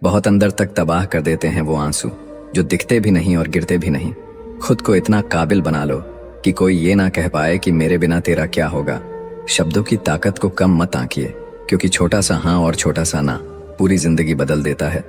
बहुत अंदर तक तबाह कर देते हैं वो आंसू जो दिखते भी नहीं और गिरते भी नहीं। खुद को इतना काबिल बना लो कि कोई ये ना कह पाए कि मेरे बिना तेरा क्या होगा। शब्दों की ताकत को कम मत आंकिए, क्योंकि छोटा सा हाँ और छोटा सा ना पूरी जिंदगी बदल देता है।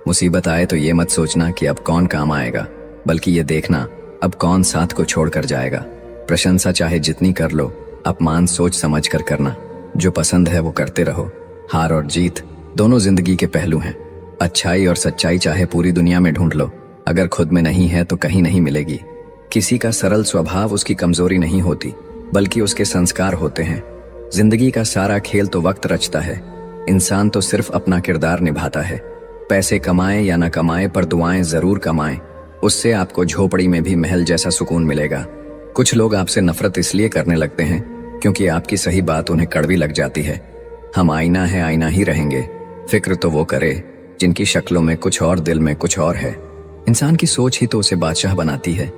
मुसीबत आए तो ये मत सोचना कि अब कौन काम आएगा, बल्कि ये देखना अब कौन साथ को छोड़कर जाएगा। प्रशंसा चाहे जितनी कर लो, अपमान सोच समझ कर करना। जो पसंद है वो करते रहो। हार और जीत दोनों जिंदगी के पहलू हैं। अच्छाई और सच्चाई चाहे पूरी दुनिया में ढूंढ लो, अगर खुद में नहीं है तो कहीं नहीं मिलेगी। किसी का सरल स्वभाव उसकी कमजोरी नहीं होती, बल्कि उसके संस्कार होते हैं। जिंदगी का सारा खेल तो वक्त रचता है। इंसान तो सिर्फ अपना किरदार निभाता है। पैसे कमाए या न कमाए, पर दुआएं जरूर कमाएं। उससे आपको झोपड़ी में भी महल जैसा सुकून मिलेगा। कुछ लोग आपसे नफरत इसलिए करने लगते हैं क्योंकि आपकी सही बात उन्हें कड़वी लग जाती है। हम आईना है, आईना ही रहेंगे। फिक्र तो वो करे जिनकी शक्लों में कुछ और, दिल में कुछ और है। इंसान की सोच ही तो उसे बादशाह बनाती है।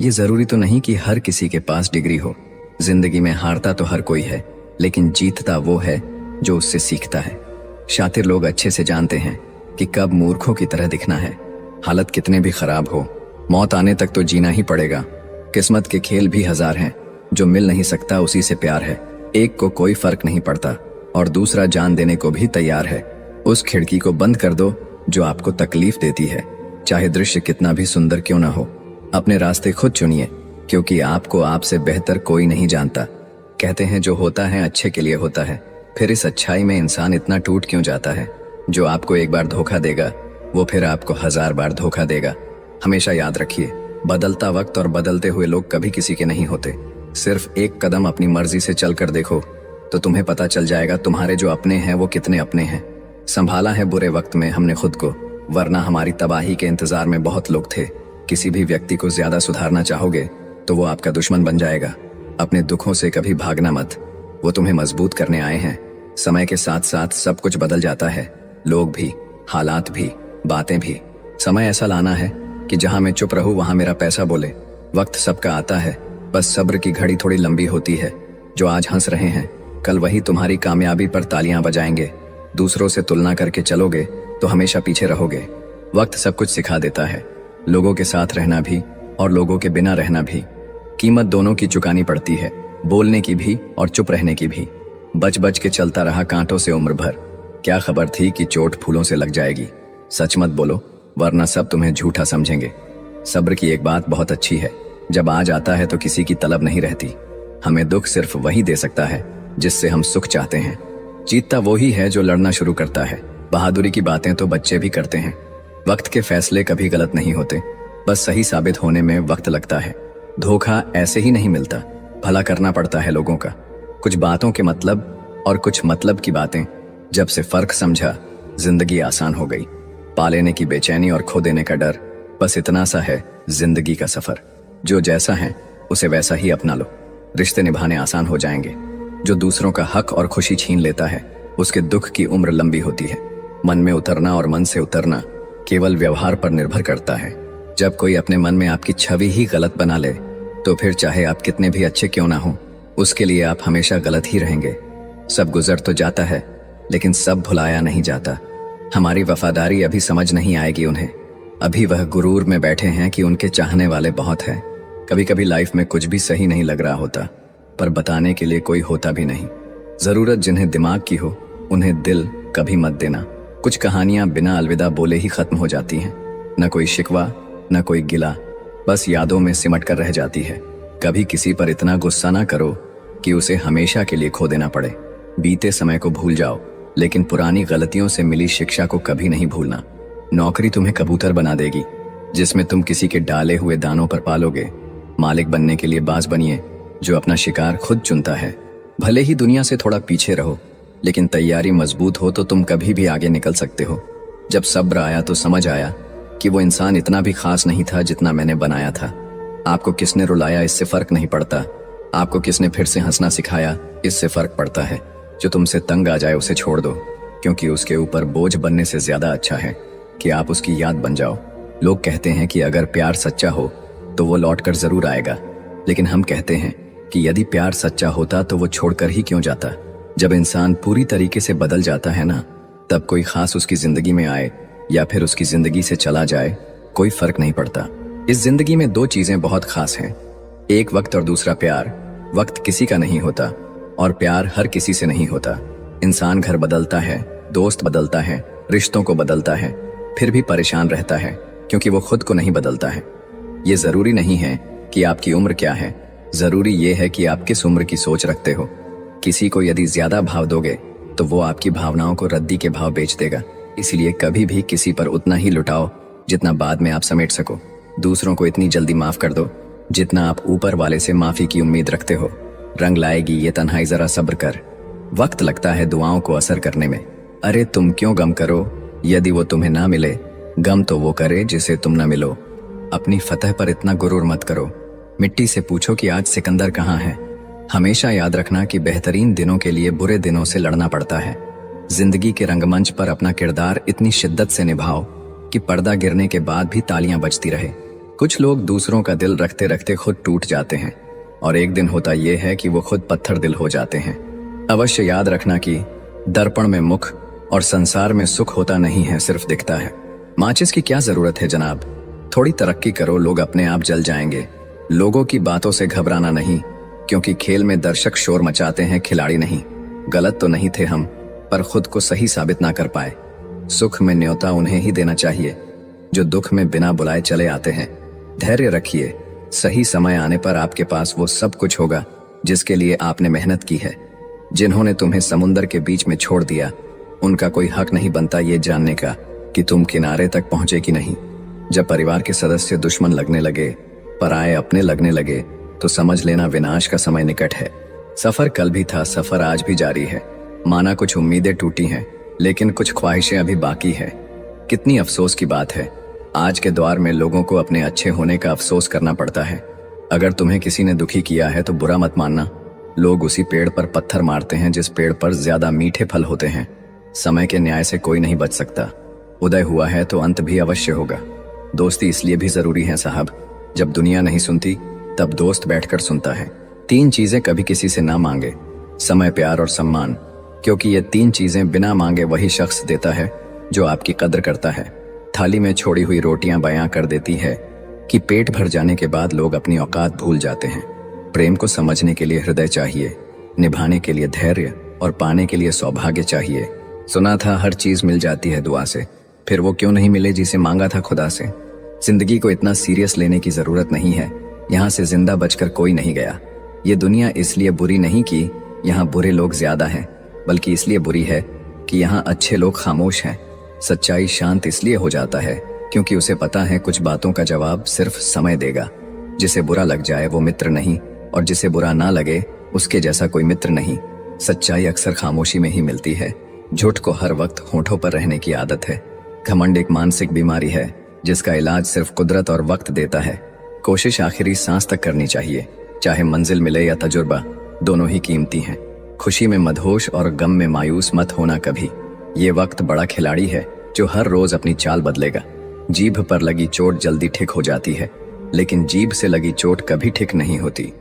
ये जरूरी तो नहीं कि हर किसी के पास डिग्री हो। जिंदगी में हारता तो हर कोई है, लेकिन जीतता वो है जो उससे सीखता है। शातिर लोग अच्छे से जानते हैं कि कब मूर्खों की तरह दिखना है। हालत कितने भी खराब हो, मौत आने तक तो जीना ही पड़ेगा। किस्मत के खेल भी हजार हैं, जो मिल नहीं सकता उसी से प्यार है। एक को कोई फर्क नहीं पड़ता और दूसरा जान देने को भी तैयार है। उस खिड़की को बंद कर दो जो आपको तकलीफ देती है, चाहे दृश्य कितना भी सुंदर क्यों ना हो। अपने रास्ते खुद चुनिए, क्योंकि आपको आपसे बेहतर कोई नहीं जानता। कहते हैं जो होता है अच्छे के लिए होता है, फिर इस अच्छाई में इंसान इतना टूट क्यों जाता है। जो आपको एक बार धोखा देगा वो फिर आपको 1000 बार धोखा देगा। हमेशा याद रखिए, बदलता वक्त और बदलते हुए लोग कभी किसी के नहीं होते। सिर्फ एक कदम अपनी मर्जी से चलकर देखो तो तुम्हें पता चल जाएगा तुम्हारे जो अपने हैं वो कितने अपने हैं। संभाला है बुरे वक्त में हमने खुद को, वरना हमारी तबाही के इंतजार में बहुत लोग थे। किसी भी व्यक्ति को ज्यादा सुधारना चाहोगे तो वो आपका दुश्मन बन जाएगा। अपने दुखों से कभी भागना मत, वो तुम्हें मजबूत करने आए हैं। समय के साथ साथ सब कुछ बदल जाता है, लोग भी, हालात भी, बातें भी। समय ऐसा लाना है कि जहां मैं चुप रहूं वहां मेरा पैसा बोले। वक्त सबका आता है, बस सब्र की घड़ी थोड़ी लंबी होती है। जो आज हंस रहे हैं कल वही तुम्हारी कामयाबी पर तालियां बजाएंगे। दूसरों से तुलना करके चलोगे तो हमेशा पीछे रहोगे। वक्त सब कुछ सिखा देता है, लोगों के साथ रहना भी और लोगों के बिना रहना भी। कीमत दोनों की चुकानी पड़ती है, बोलने की भी और चुप रहने की भी। बच बच के चलता रहा कांटों से उम्र भर, क्या खबर थी कि चोट फूलों से लग जाएगी। सच मत बोलो, वरना सब तुम्हें झूठा समझेंगे। सब्र की एक बात बहुत अच्छी है, जब आज आता है तो किसी की तलब नहीं रहती। हमें दुख सिर्फ वही दे सकता है जिससे हम सुख चाहते हैं। जीतता वही है जो लड़ना शुरू करता है। बहादुरी की बातें तो बच्चे भी करते हैं। वक्त के फैसले कभी गलत नहीं होते, बस सही साबित होने में वक्त लगता है। धोखा ऐसे ही नहीं मिलता, भला करना पड़ता है लोगों का। कुछ बातों के मतलब और कुछ मतलब की बातें, जब से फर्क समझा जिंदगी आसान हो गई। पा लेने की बेचैनी और खो देने का डर, बस इतना सा है जिंदगी का सफर। जो जैसा है उसे वैसा ही अपना लो, रिश्ते निभाने आसान हो जाएंगे। जो दूसरों का हक और खुशी छीन लेता है उसके दुख की उम्र लंबी होती है। मन में उतरना और मन से उतरना केवल व्यवहार पर निर्भर करता है। जब कोई अपने मन में आपकी छवि ही गलत बना ले तो फिर चाहे आप कितने भी अच्छे क्यों ना हो, उसके लिए आप हमेशा गलत ही रहेंगे। सब गुजर तो जाता है, लेकिन सब भुलाया नहीं जाता। हमारी वफादारी अभी समझ नहीं आएगी उन्हें। अभी वह गुरूर में बैठे हैं कि उनके चाहने वाले बहुत हैं। कभी कभी लाइफ में कुछ भी सही नहीं लग रहा होता, पर बताने के लिए कोई होता भी नहीं। जरूरत जिन्हें दिमाग की हो उन्हें दिल कभी मत देना। कुछ कहानियां बिना अलविदा बोले ही खत्म हो जाती हैं। न कोई शिकवा न कोई गिला, बस यादों में सिमट कर रह जाती है। कभी किसी पर इतना गुस्सा ना करो कि उसे हमेशा के लिए खो देना पड़े। बीते समय को भूल जाओ, लेकिन पुरानी गलतियों से मिली शिक्षा को कभी नहीं भूलना। नौकरी तुम्हें कबूतर बना देगी, जिसमें तुम किसी के डाले हुए दानों पर पालोगे। मालिक बनने के लिए बाज बनिए जो अपना शिकार खुद चुनता है। भले ही दुनिया से थोड़ा पीछे रहो, लेकिन तैयारी मजबूत हो तो तुम कभी भी आगे निकल सकते हो। जब सब्र आया तो समझ आया कि वो इंसान इतना भी खास नहीं था जितना मैंने बनाया था। आपको किसने रुलाया इससे फर्क नहीं पड़ता, आपको किसने फिर से हंसना सिखाया इससे फर्क पड़ता है। जो तुमसे तंग आ जाए उसे छोड़ दो, क्योंकि उसके ऊपर बोझ बनने से ज्यादा अच्छा है कि आप उसकी याद बन जाओ। लोग कहते हैं कि अगर प्यार सच्चा हो तो वो लौट कर जरूर आएगा, लेकिन हम कहते हैं कि यदि प्यार सच्चा होता तो वो छोड़कर ही क्यों जाता। जब इंसान पूरी तरीके से बदल जाता है ना, तब कोई खास उसकी जिंदगी में आए या फिर उसकी जिंदगी से चला जाए, कोई फर्क नहीं पड़ता। इस जिंदगी में दो चीजें बहुत खास हैं, एक वक्त और दूसरा प्यार। वक्त किसी का नहीं होता और प्यार हर किसी से नहीं होता। इंसान घर बदलता है, दोस्त बदलता है, रिश्तों को बदलता है, फिर भी परेशान रहता है क्योंकि वो खुद को नहीं बदलता है। ये जरूरी नहीं है कि आपकी उम्र क्या है, जरूरी ये है कि आप किस उम्र की सोच रखते हो। किसी को यदि ज्यादा भाव दोगे तो वो आपकी भावनाओं को रद्दी के भाव बेच देगा। इसलिए कभी भी किसी पर उतना ही लुटाओ जितना बाद में आप समेट सको। दूसरों को इतनी जल्दी माफ कर दो जितना आप ऊपर वाले से माफी की उम्मीद रखते हो। रंग लाएगी ये तन्हाई, जरा सब्र कर। वक्त लगता है दुआओं को असर करने में। अरे तुम क्यों गम करो यदि वो तुम्हें ना मिले, गम तो वो करे जिसे तुम ना मिलो। अपनी फतह पर इतना गुरूर मत करो। मिट्टी से पूछो कि आज सिकंदर कहाँ है। हमेशा याद रखना कि बेहतरीन दिनों के लिए बुरे दिनों से लड़ना पड़ता है। जिंदगी के रंगमंच पर अपना किरदार इतनी शिद्दत से निभाओ कि पर्दा गिरने के बाद भी तालियां बजती रहे। कुछ लोग दूसरों का दिल रखते रखते खुद टूट जाते हैं और एक दिन होता यह है कि वो खुद पत्थर दिल हो जाते हैं। अवश्य याद रखना कि दर्पण में मुख और संसार में सुख होता नहीं है, सिर्फ दिखता है। माचिस की क्या जरूरत है जनाब, थोड़ी तरक्की करो, लोग अपने आप जल जाएंगे। लोगों की बातों से घबराना नहीं, क्योंकि खेल में दर्शक शोर मचाते हैं, खिलाड़ी नहीं। गलत तो नहीं थे हम, पर खुद को सही साबित ना कर पाए। सुख में न्योता उन्हें ही देना चाहिए जो दुख में बिना बुलाए चले आते हैं। धैर्य रखिए, सही समय आने पर आपके पास वो सब कुछ होगा जिसके लिए आपने मेहनत की है। जिन्होंने तुम्हें समुंदर के बीच में छोड़ दिया, उनका कोई हक नहीं बनता ये जानने का कि तुम किनारे तक पहुंचे कि नहीं। जब परिवार के सदस्य दुश्मन लगने लगे, पराये अपने लगने लगे, तो समझ लेना विनाश का समय निकट है। सफर कल भी था, सफर आज भी जारी है। माना कुछ उम्मीदें टूटी हैं, लेकिन कुछ ख्वाहिशें अभी बाकी है। कितनी अफसोस की बात है, आज के दौर में लोगों को अपने अच्छे होने का अफसोस करना पड़ता है। अगर तुम्हें किसी ने दुखी किया है तो बुरा मत मानना। लोग उसी पेड़ पर पत्थर मारते हैं जिस पेड़ पर ज्यादा मीठे फल होते हैं। समय के न्याय से कोई नहीं बच सकता। उदय हुआ है तो अंत भी अवश्य होगा। दोस्ती इसलिए भी जरूरी है साहब, जब दुनिया नहीं सुनती तब दोस्त बैठकर सुनता है। 3 चीजें कभी किसी से ना मांगे, समय, प्यार और सम्मान, क्योंकि ये 3 चीजें बिना मांगे वही शख्स देता है जो आपकी कद्र करता है। थाली में छोड़ी हुई रोटियां बयां कर देती है कि पेट भर जाने के बाद लोग अपनी औकात भूल जाते हैं। प्रेम को समझने के लिए हृदय चाहिए, निभाने के लिए धैर्य और पाने के लिए सौभाग्य चाहिए। सुना था हर चीज मिल जाती है दुआ से, फिर वो क्यों नहीं मिले जिसे मांगा था खुदा से। जिंदगी को इतना सीरियस लेने की जरूरत नहीं है, यहाँ से जिंदा बचकर कोई नहीं गया। ये दुनिया इसलिए बुरी नहीं कि यहाँ बुरे लोग ज्यादा हैं, बल्कि इसलिए बुरी है कि यहाँ अच्छे लोग खामोश हैं। सच्चाई शांत इसलिए हो जाता है क्योंकि उसे पता है कुछ बातों का जवाब सिर्फ समय देगा। जिसे बुरा लग जाए वो मित्र नहीं, और जिसे बुरा ना लगे उसके जैसा कोई मित्र नहीं। सच्चाई अक्सर खामोशी में ही मिलती है। झूठ को हर वक्त होठों पर रहने की आदत है। घमंड एक मानसिक बीमारी है जिसका इलाज सिर्फ कुदरत और वक्त देता है। कोशिश आखिरी सांस तक करनी चाहिए, चाहे मंजिल मिले या तजुर्बा, दोनों ही कीमती हैं। खुशी में मदहोश और गम में मायूस मत होना कभी। ये वक्त बड़ा खिलाड़ी है जो हर रोज अपनी चाल बदलेगा। जीभ पर लगी चोट जल्दी ठीक हो जाती है, लेकिन जीभ से लगी चोट कभी ठीक नहीं होती।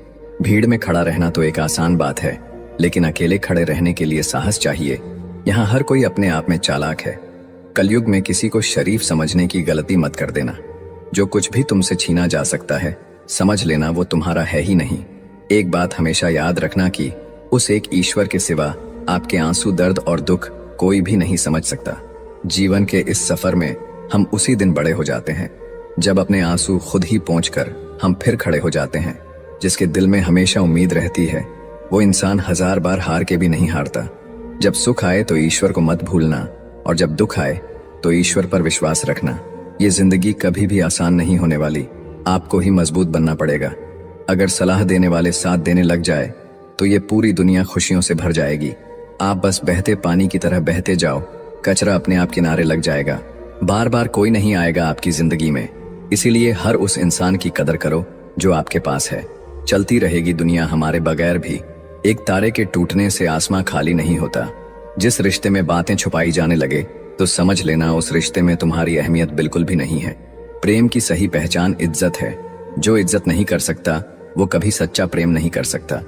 भीड़ में खड़ा रहना तो एक आसान बात है, लेकिन अकेले खड़े रहने के लिए साहस चाहिए। यहाँ हर कोई अपने आप में चालाक है। कलयुग में किसी को शरीफ समझने की गलती मत कर देना। जो कुछ भी तुमसे छीना जा सकता है, समझ लेना वो तुम्हारा है ही नहीं। एक बात हमेशा याद रखना कि उस एक ईश्वर के सिवा आपके आंसू, दर्द और दुख कोई भी नहीं समझ सकता। जीवन के इस सफर में हम उसी दिन बड़े हो जाते हैं जब अपने आंसू खुद ही पोंछकर हम फिर खड़े हो जाते हैं। जिसके दिल में हमेशा उम्मीद रहती है वो इंसान 1000 बार हार के भी नहीं हारता। जब सुख आए तो ईश्वर को मत भूलना, और जब दुख आए तो ईश्वर पर विश्वास रखना। ये जिंदगी कभी भी आसान नहीं होने वाली, आपको ही मजबूत बनना पड़ेगा। अगर सलाह देने वाले साथ देने लग जाए तो ये पूरी दुनिया खुशियों से भर जाएगी। आप बस बहते पानी की तरह बहते जाओ, कचरा अपने आप किनारे लग जाएगा। बार बार कोई नहीं आएगा आपकी जिंदगी में, इसीलिए हर उस इंसान की कदर करो जो आपके पास है। चलती रहेगी दुनिया हमारे बगैर भी। एक तारे के टूटने से आसमां खाली नहीं होता। जिस रिश्ते में बातें छुपाई जाने लगे तो समझ लेना उस रिश्ते में तुम्हारी अहमियत बिल्कुल भी नहीं है। प्रेम की सही पहचान इज्जत है। जो इज्जत नहीं कर सकता वो कभी सच्चा प्रेम नहीं कर सकता।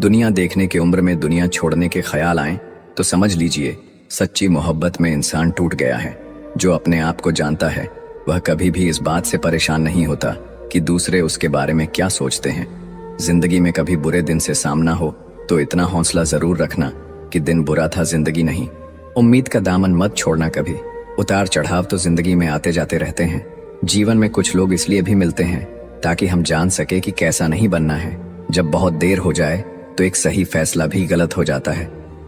दुनिया देखने की उम्र में दुनिया छोड़ने के ख्याल आए तो समझ लीजिए सच्ची मोहब्बत में इंसान टूट गया है। जो अपने आप को जानता है वह कभी भी इस बात से परेशान नहीं होता कि दूसरे उसके बारे में क्या सोचते हैं। जिंदगी में कभी बुरे दिन से सामना हो तो इतना हौसला जरूर रखना कि दिन बुरा था, जिंदगी नहीं। उम्मीद का दामन मत छोड़ना कभी। उतार चढ़ाव तो जिंदगी में आते जाते रहते हैं। जीवन में कुछ लोग इसलिए भी मिलते हैं ताकि हम जान सके कि कैसा नहीं बनना है। जब बहुत देर हो जाए तो एक सही फैसला भी गलत हो जाता है।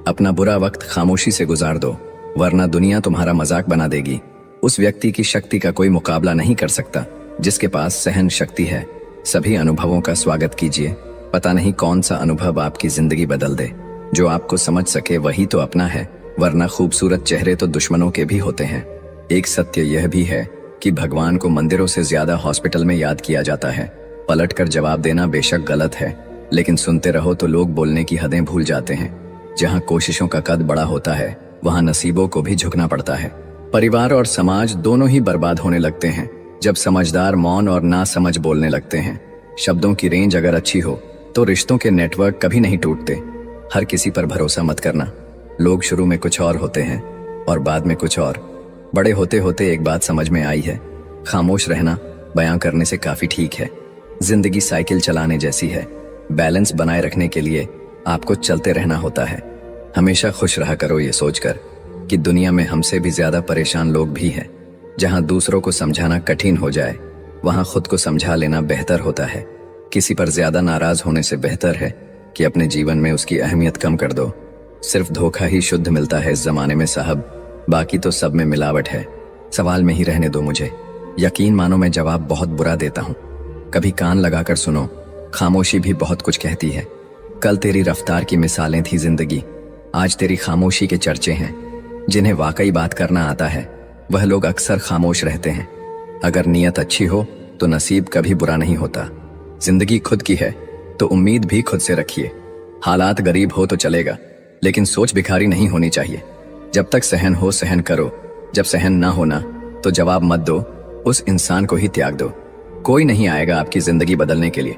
अपना बुरा वक्त खामोशी से गुजार दो, वरना दुनिया तुम्हारा मजाक बना देगी। उस व्यक्ति की शक्ति का कोई मुकाबला नहीं कर सकता जिसके पास सहन शक्ति है। सभी अनुभवों का स्वागत कीजिए। पता नहीं कौन सा अनुभव आपकी जिंदगी बदल दे। जो आपको समझ सके वही तो अपना है, वरना खूबसूरत चेहरे तो दुश्मनों के भी होते हैं। एक सत्य यह भी है कि भगवान को मंदिरों से ज्यादा हॉस्पिटल में याद किया जाता है। पलट कर जवाब देना बेशक गलत है, लेकिन सुनते रहो तो लोग बोलने की हदें भूल जाते हैं। जहाँ कोशिशों का कद बड़ा होता है वहाँ नसीबों को भी झुकना पड़ता है। परिवार और समाज दोनों ही बर्बाद होने लगते हैं जब समझदार मौन और ना समझ बोलने लगते हैं। शब्दों की रेंज अगर अच्छी हो तो रिश्तों के नेटवर्क कभी नहीं टूटते। हर किसी पर भरोसा मत करना। लोग शुरू में कुछ और होते हैं और बाद में कुछ और। बड़े होते होते एक बात समझ में आई है, खामोश रहना बयां करने से काफी ठीक है। जिंदगी साइकिल चलाने जैसी है, बैलेंस बनाए रखने के लिए आपको चलते रहना होता है। हमेशा खुश रहा करो ये सोचकर कि दुनिया में हमसे भी ज्यादा परेशान लोग भी हैं। जहां दूसरों को समझाना कठिन हो जाए वहां खुद को समझा लेना बेहतर होता है। किसी पर ज्यादा नाराज होने से बेहतर है कि अपने जीवन में उसकी अहमियत कम कर दो। सिर्फ धोखा ही शुद्ध मिलता है इस जमाने में साहब, बाकी तो सब में मिलावट है। सवाल में ही रहने दो मुझे, यकीन मानो मैं जवाब बहुत बुरा देता हूँ। कभी कान लगाकर सुनो, खामोशी भी बहुत कुछ कहती है। कल तेरी रफ्तार की मिसालें थी जिंदगी, आज तेरी खामोशी के चर्चे हैं। जिन्हें वाकई बात करना आता है वह लोग अक्सर खामोश रहते हैं। अगर नीयत अच्छी हो तो नसीब कभी बुरा नहीं होता। जिंदगी खुद की है तो उम्मीद भी खुद से रखिए। हालात गरीब हो तो चलेगा, लेकिन सोच भिखारी नहीं होनी चाहिए। जब तक सहन हो सहन करो, जब सहन ना होना तो जवाब मत दो, उस इंसान को ही त्याग दो। कोई नहीं आएगा आपकी जिंदगी बदलने के लिए।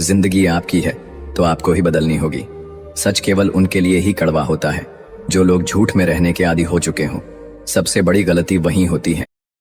जिंदगी आपकी है तो आपको ही बदलनी होगी। सच केवल उनके लिए ही कड़वा होता है जो लोग झूठ में रहने के आदी हो चुके हों। सबसे बड़ी गलती वही होती है